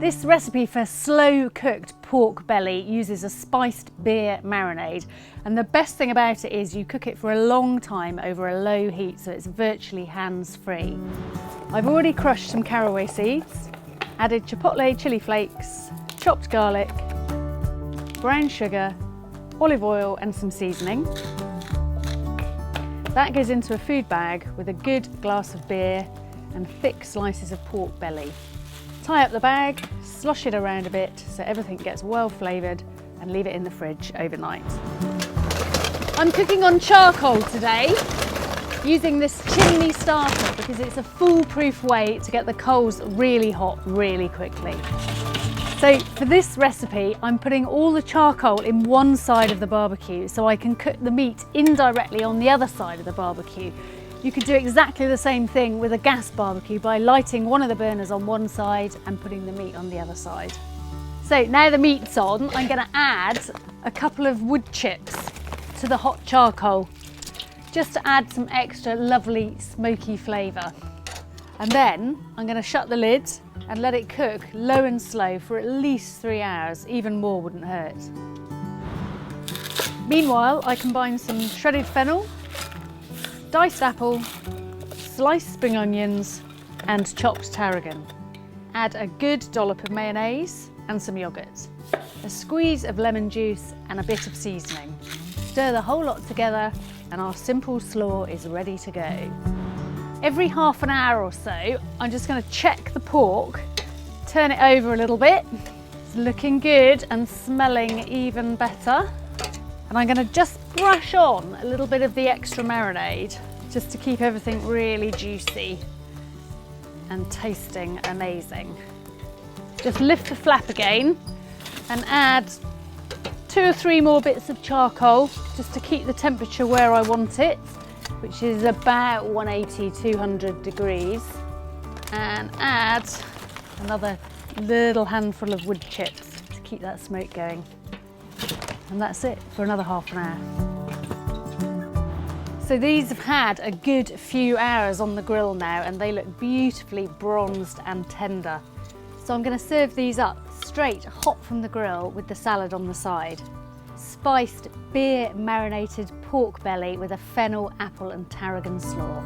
This recipe for slow cooked pork belly uses a spiced beer marinade, and the best thing about it is you cook it for a long time over a low heat, so it's virtually hands-free. I've already crushed some caraway seeds, added chipotle chili flakes, chopped garlic, brown sugar, olive oil and some seasoning. That goes into a food bag with a good glass of beer and thick slices of pork belly. Tie up the bag, slosh it around a bit so everything gets well flavoured, and leave it in the fridge overnight. I'm cooking on charcoal today, using this chimney starter because it's a foolproof way to get the coals really hot really quickly. So for this recipe, I'm putting all the charcoal in one side of the barbecue so I can cook the meat indirectly on the other side of the barbecue. You could do exactly the same thing with a gas barbecue by lighting one of the burners on one side and putting the meat on the other side. So now the meat's on, I'm going to add a couple of wood chips to the hot charcoal, just to add some extra lovely smoky flavour. And then I'm going to shut the lid and let it cook low and slow for at least 3 hours, even more wouldn't hurt. Meanwhile, I combine some shredded fennel, diced apple, sliced spring onions and chopped tarragon. Add a good dollop of mayonnaise and some yoghurt, a squeeze of lemon juice and a bit of seasoning. Stir the whole lot together and our simple slaw is ready to go. Every half an hour or so, I'm just going to check the pork, turn it over a little bit. It's looking good and smelling even better. And I'm going to just brush on a little bit of the extra marinade just to keep everything really juicy and tasting amazing. Just lift the flap again and add 2 or 3 more bits of charcoal just to keep the temperature where I want it, which is about 180–200 degrees, and add another little handful of wood chips to keep that smoke going. And that's it for another half an hour. So these have had a good few hours on the grill now and they look beautifully bronzed and tender. So I'm going to serve these up straight hot from the grill with the salad on the side. Spiced beer marinated pork belly with a fennel, apple and tarragon slaw.